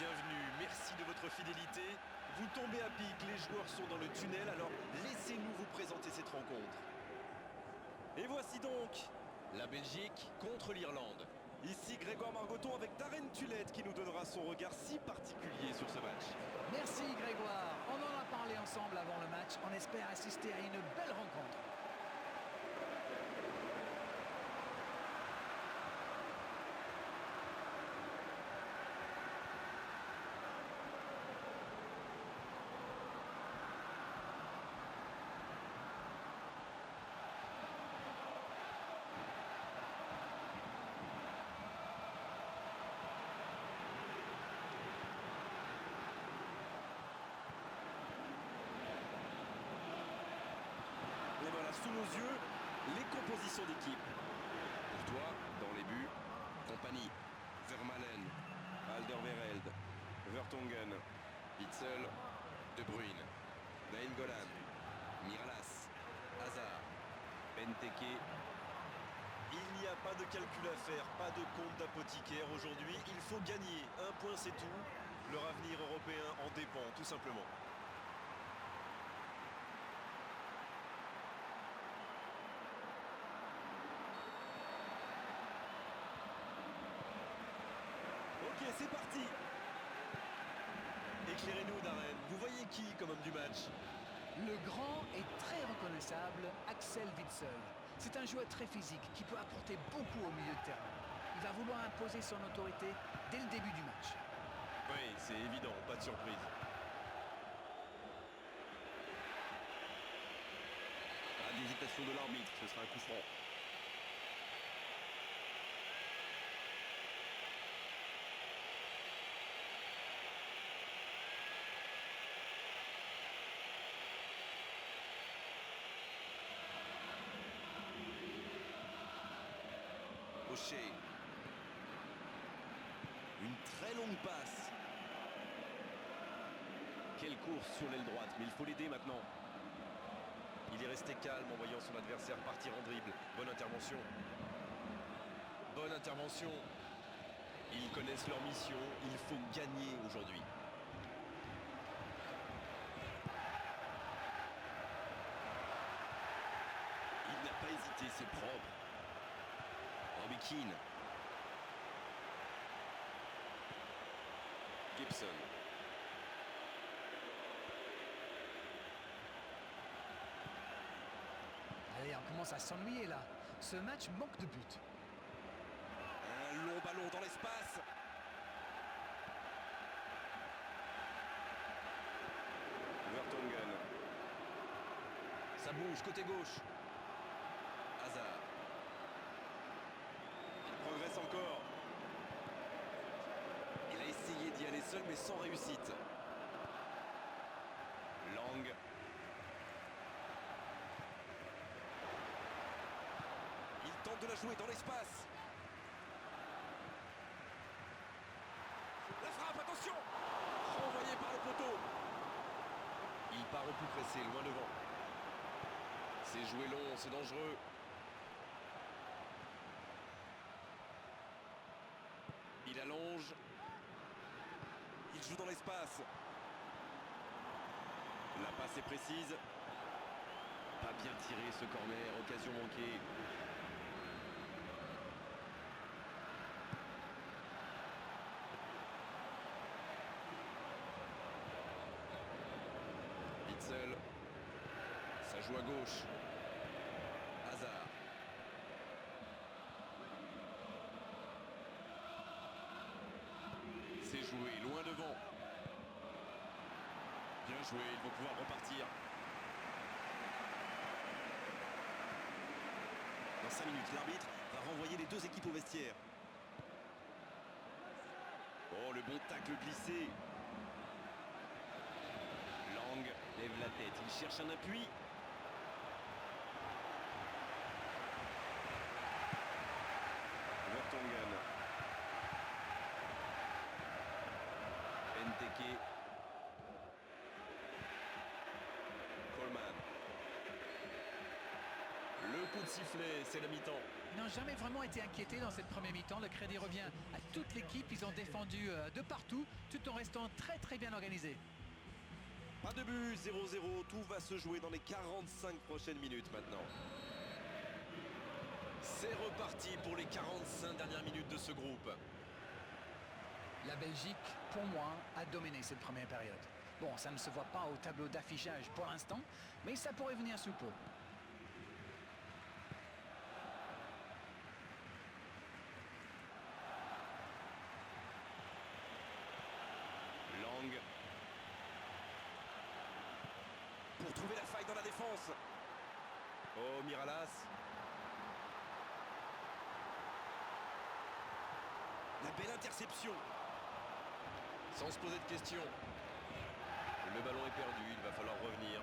Bienvenue, merci de votre fidélité. Vous tombez à pic, les joueurs sont dans le tunnel, alors laissez-nous vous présenter cette rencontre. Et voici donc la Belgique contre l'Irlande. Ici Grégoire Margoton avec Darren Tulette qui nous donnera son regard si particulier sur ce match. Merci Grégoire, on en a parlé ensemble avant le match, on espère assister à une belle rencontre. Et voilà, sous nos yeux, les compositions d'équipe. Courtois, dans les buts. Compagnie, Vermaelen, Alderweireld, Vertonghen, Witsel, De Bruyne, Nainggolan, Miralas, Hazard, Benteke. Il n'y a pas de calcul à faire, pas de compte d'apothicaire aujourd'hui. Il faut gagner. Un point, c'est tout. Leur avenir européen en dépend, tout simplement. Ok, c'est parti. Éclairez-nous, Darren. Vous voyez qui comme homme du match? Le grand et très reconnaissable Axel Witsel. C'est un joueur très physique qui peut apporter beaucoup au milieu de terrain. Il va vouloir imposer son autorité dès le début du match. Oui, c'est évident, pas de surprise. Ah, d'hésitation de l'arbitre, ce sera un coup franc. O'Shea. Une très longue passe. Quelle course sur l'aile droite, mais il faut l'aider maintenant. Il est resté calme en voyant son adversaire partir en dribble. Bonne intervention. Bonne intervention. Ils connaissent leur mission, il faut gagner aujourd'hui. Il n'a pas hésité, c'est propre. Robbie Keane. Gibson. Allez, on commence à s'ennuyer là. Ce match manque de but. Un long ballon dans l'espace. Vertonghen. Ça bouge, côté gauche. Hazard. Il progresse encore. Il a essayé d'y aller seul, mais sans réussite. Lang. Il tente de la jouer dans l'espace. La frappe, attention! Renvoyé par le poteau. Il part au plus pressé, loin devant. C'est joué long, c'est dangereux. Il allonge. Il joue dans l'espace. La passe est précise. Pas bien tiré ce corner, occasion manquée. Witsel. Ça joue à gauche. Hazard. C'est joué, loin devant. Bien joué, ils vont pouvoir repartir. Dans 5 minutes, l'arbitre va renvoyer les deux équipes au vestiaire. Oh, le bon tacle glissé. Lang lève la tête, il cherche un appui. Vertonghen. Benteke. Coleman. Le coup de sifflet, c'est la mi-temps. Ils n'ont jamais vraiment été inquiétés dans cette première mi-temps. Le crédit revient à toute l'équipe. Ils ont défendu de partout, tout en restant très bien organisés. Pas de but, 0-0. Tout va se jouer dans les 45 prochaines minutes maintenant. C'est reparti pour les 45 dernières minutes de ce groupe. La Belgique, pour moi, a dominé cette première période. Bon, ça ne se voit pas au tableau d'affichage pour l'instant, mais ça pourrait venir sous peu. Lang. Pour trouver la faille dans la défense. Oh, Miralas. La belle interception. Sans se poser de questions. Le ballon est perdu, il va falloir revenir.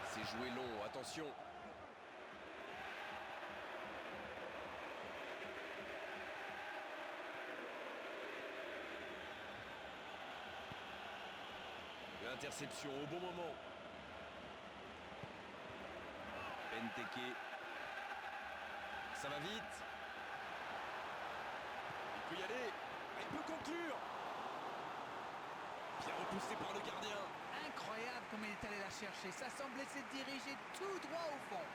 C'est joué long, attention. L'interception au bon moment. Benteke. Ça va vite. Il peut y aller. Il peut conclure. Bien repoussé par le gardien. Incroyable comme il est allé la chercher. Ça semblait se diriger tout droit au fond.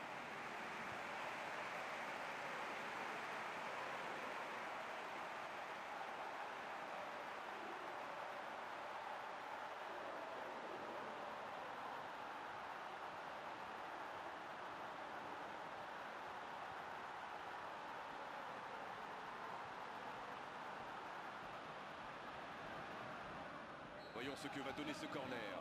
Voyons ce que va donner ce corner.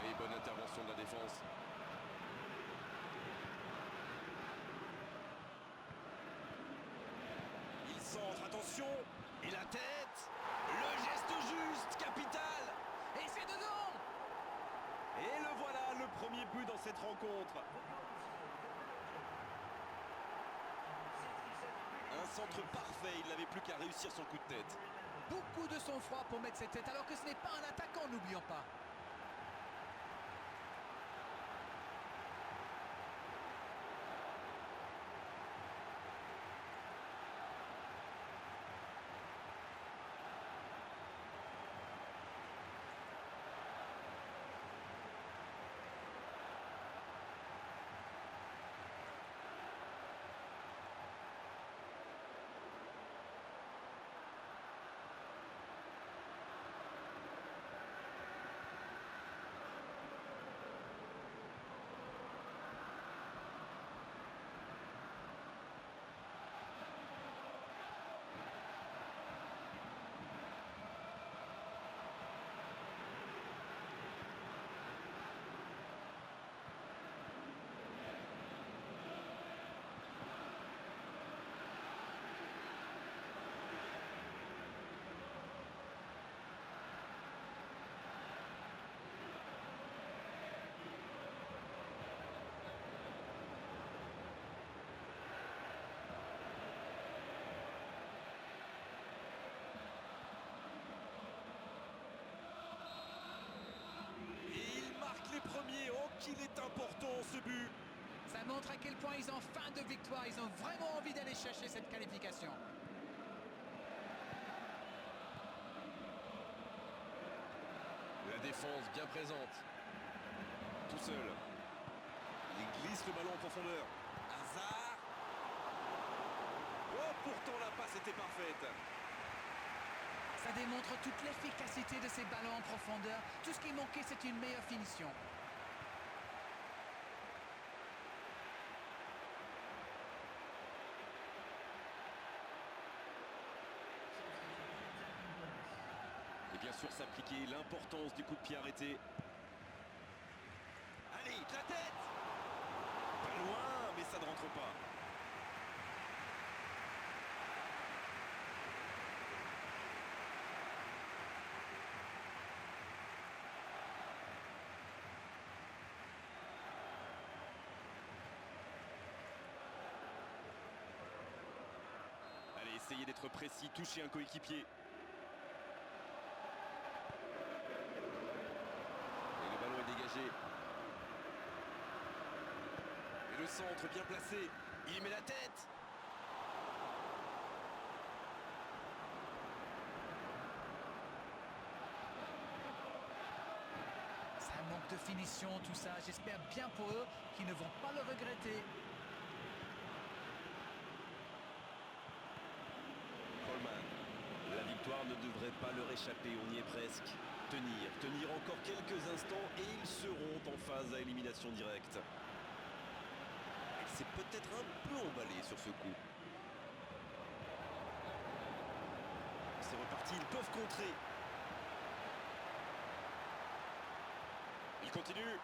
Oui, bonne intervention de la défense. Il centre, attention. Et la tête. Le geste juste, capital. Et c'est dedans! Et le voilà, le premier but dans cette rencontre. Un centre parfait, il n'avait plus qu'à réussir son coup de tête. Beaucoup de sang-froid pour mettre cette tête, alors que ce n'est pas un attaquant, n'oublions pas. Oh, qu'il est important ce but. Ça montre à quel point ils ont faim de victoire. Ils ont vraiment envie d'aller chercher cette qualification. La défense bien présente. Tout seul. Il glisse le ballon en profondeur. Hazard. Oh, pourtant la passe était parfaite. Ça démontre toute l'efficacité de ces ballons en profondeur. Tout ce qui manquait, c'est une meilleure finition. Et bien sûr s'appliquer l'importance du coup de pied arrêté. Allez, la tête. Pas loin, mais ça ne rentre pas. Allez, essayez d'être précis, toucher un coéquipier. Et le ballon est dégagé. centre bien placé. Il y met la tête. C'est un manque de finition tout ça. J'espère bien pour eux qu'ils ne vont pas le regretter. Coleman. La victoire ne devrait pas leur échapper, on y est presque. Tenir encore quelques instants et ils seront en phase à élimination directe. C'est peut-être un peu emballé sur ce coup. C'est reparti, ils peuvent contrer. Il continue.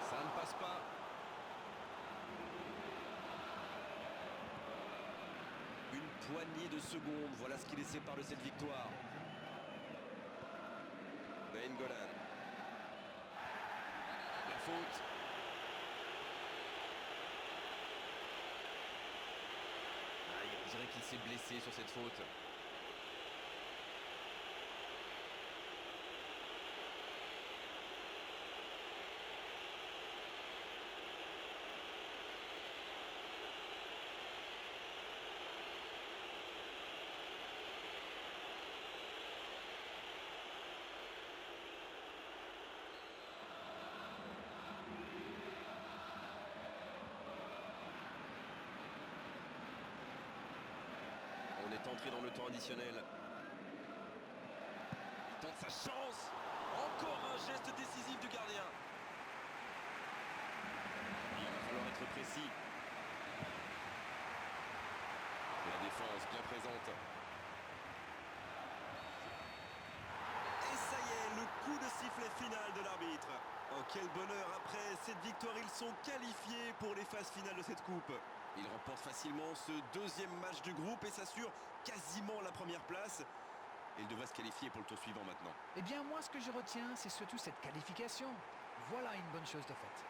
Ça ne passe pas. Une poignée de secondes, voilà ce qui les sépare de cette victoire. Nainggolan. La faute. On dirait qu'il s'est blessé sur cette faute. On est entré dans le temps additionnel. Il tente sa chance. Encore un geste décisif du gardien. Il va falloir être précis. La défense bien présente. Et ça y est, le coup de sifflet final de l'arbitre. Oh, quel bonheur, après cette victoire, ils sont qualifiés pour les phases finales de cette coupe. Ils remportent facilement ce deuxième match du groupe et s'assurent quasiment la première place. Et ils devraient se qualifier pour le tour suivant maintenant. Eh bien, moi, ce que je retiens, c'est surtout cette qualification. Voilà une bonne chose de faite.